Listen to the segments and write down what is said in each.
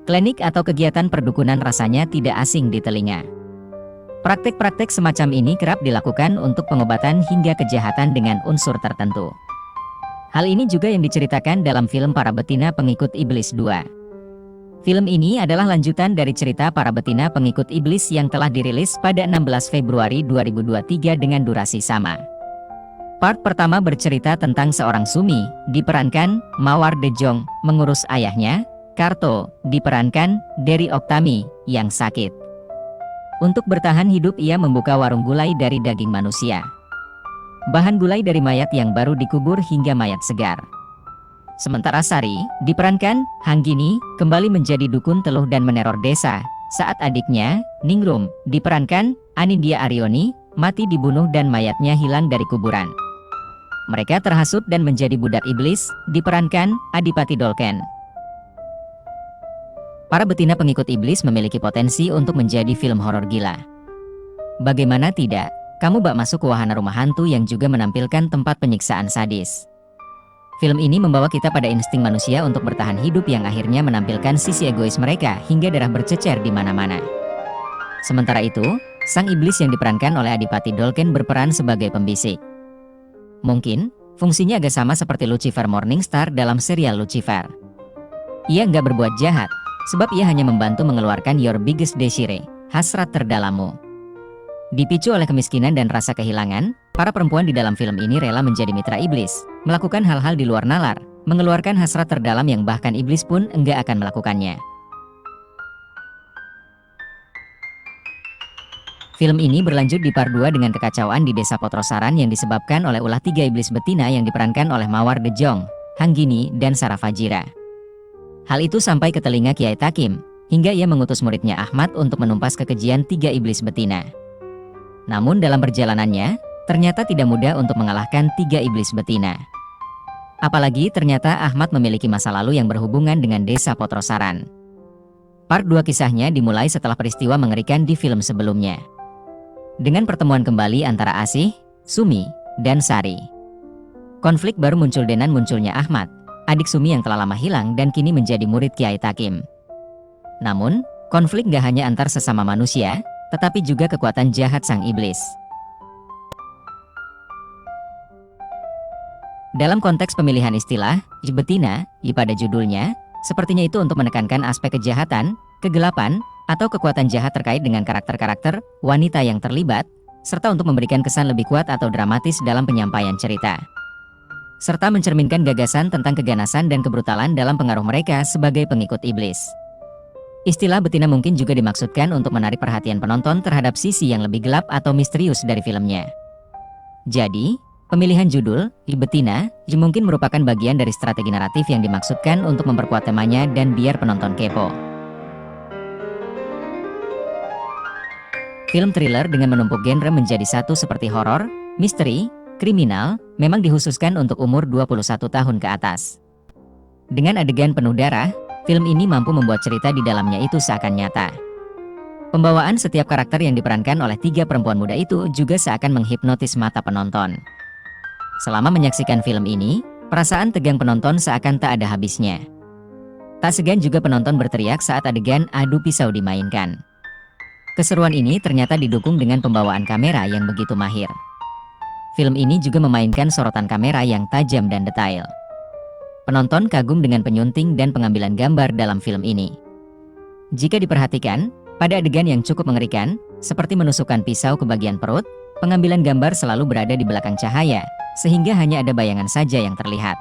Klinik atau kegiatan perdukunan rasanya tidak asing di telinga. Praktek-praktek semacam ini kerap dilakukan untuk pengobatan hingga kejahatan dengan unsur tertentu. Hal ini juga yang diceritakan dalam film Para Betina Pengikut Iblis 2. Film ini adalah lanjutan dari cerita Para Betina Pengikut Iblis yang telah dirilis pada 16 Februari 2023 dengan durasi sama. Part pertama bercerita tentang seorang Sumi, diperankan Mawar De Jong, mengurus ayahnya, Karto, diperankan Dery Oktami, yang sakit. Untuk bertahan hidup ia membuka warung gulai dari daging manusia. Bahan gulai dari mayat yang baru dikubur hingga mayat segar. Sementara Sari, diperankan Hanggini, kembali menjadi dukun teluh dan meneror desa, saat adiknya, Ningrum, diperankan Anindya Aryoni, mati dibunuh dan mayatnya hilang dari kuburan. Mereka terhasut dan menjadi budak iblis, diperankan Adipati Dolken. Para Betina Pengikut Iblis memiliki potensi untuk menjadi film horor gila. Bagaimana tidak, kamu bak masuk ke wahana rumah hantu yang juga menampilkan tempat penyiksaan sadis. Film ini membawa kita pada insting manusia untuk bertahan hidup yang akhirnya menampilkan sisi egois mereka hingga darah bercecer di mana-mana. Sementara itu, sang iblis yang diperankan oleh Adipati Dolken berperan sebagai pembisik. Mungkin, fungsinya agak sama seperti Lucifer Morningstar dalam serial Lucifer. Ia nggak berbuat jahat, sebab ia hanya membantu mengeluarkan your biggest desire, hasrat terdalammu. Dipicu oleh kemiskinan dan rasa kehilangan, para perempuan di dalam film ini rela menjadi mitra iblis, melakukan hal-hal di luar nalar, mengeluarkan hasrat terdalam yang bahkan iblis pun enggak akan melakukannya. Film ini berlanjut di part 2 dengan kekacauan di desa Potrosaran yang disebabkan oleh ulah 3 iblis betina yang diperankan oleh Mawar De Jong, Hanggini, dan Sarah Fajira. Hal itu sampai ke telinga Kiai Takim, hingga ia mengutus muridnya Ahmad untuk menumpas kekejian 3 iblis betina. Namun dalam perjalanannya, ternyata tidak mudah untuk mengalahkan 3 iblis betina. Apalagi ternyata Ahmad memiliki masa lalu yang berhubungan dengan desa Potrosaran. Part 2 kisahnya dimulai setelah peristiwa mengerikan di film sebelumnya. Dengan pertemuan kembali antara Asih, Sumi, dan Sari. Konflik baru muncul dengan munculnya Ahmad, adik Sumi yang telah lama hilang dan kini menjadi murid Kiai Takim. Namun, konflik gak hanya antar sesama manusia, tetapi juga kekuatan jahat sang iblis. Dalam konteks pemilihan istilah, betina, pada judulnya, sepertinya itu untuk menekankan aspek kejahatan, kegelapan, atau kekuatan jahat terkait dengan karakter-karakter, wanita yang terlibat, serta untuk memberikan kesan lebih kuat atau dramatis dalam penyampaian cerita. Serta mencerminkan gagasan tentang keganasan dan kebrutalan dalam pengaruh mereka sebagai pengikut iblis. Istilah betina mungkin juga dimaksudkan untuk menarik perhatian penonton terhadap sisi yang lebih gelap atau misterius dari filmnya. Jadi, pemilihan judul, Betina, mungkin merupakan bagian dari strategi naratif yang dimaksudkan untuk memperkuat temanya dan biar penonton kepo. Film thriller dengan menumpuk genre menjadi satu seperti horor, misteri, kriminal, memang dikhususkan untuk umur 21 tahun ke atas. Dengan adegan penuh darah, film ini mampu membuat cerita di dalamnya itu seakan nyata. Pembawaan setiap karakter yang diperankan oleh 3 perempuan muda itu juga seakan menghipnotis mata penonton. Selama menyaksikan film ini, perasaan tegang penonton seakan tak ada habisnya. Tak segan juga penonton berteriak saat adegan adu pisau dimainkan. Keseruan ini ternyata didukung dengan pembawaan kamera yang begitu mahir. Film ini juga memainkan sorotan kamera yang tajam dan detail. Penonton kagum dengan penyunting dan pengambilan gambar dalam film ini. Jika diperhatikan, pada adegan yang cukup mengerikan, seperti menusukkan pisau ke bagian perut, pengambilan gambar selalu berada di belakang cahaya, sehingga hanya ada bayangan saja yang terlihat.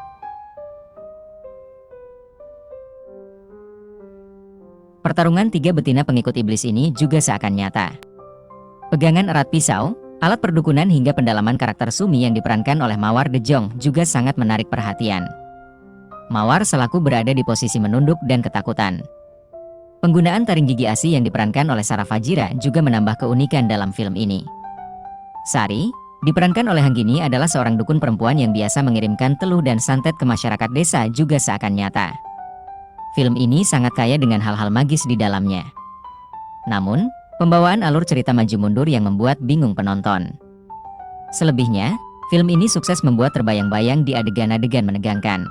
Pertarungan 3 betina pengikut iblis ini juga seakan nyata. Pegangan erat pisau, alat perdukunan hingga pendalaman karakter Sumi yang diperankan oleh Mawar De Jong juga sangat menarik perhatian. Mawar selaku berada di posisi menunduk dan ketakutan. Penggunaan taring gigi ASI yang diperankan oleh Sarah Fajira juga menambah keunikan dalam film ini. Sari, diperankan oleh Hanggini adalah seorang dukun perempuan yang biasa mengirimkan teluh dan santet ke masyarakat desa juga seakan nyata. Film ini sangat kaya dengan hal-hal magis di dalamnya. Namun, pembawaan alur cerita maju mundur yang membuat bingung penonton. Selebihnya, film ini sukses membuat terbayang-bayang di adegan-adegan menegangkan.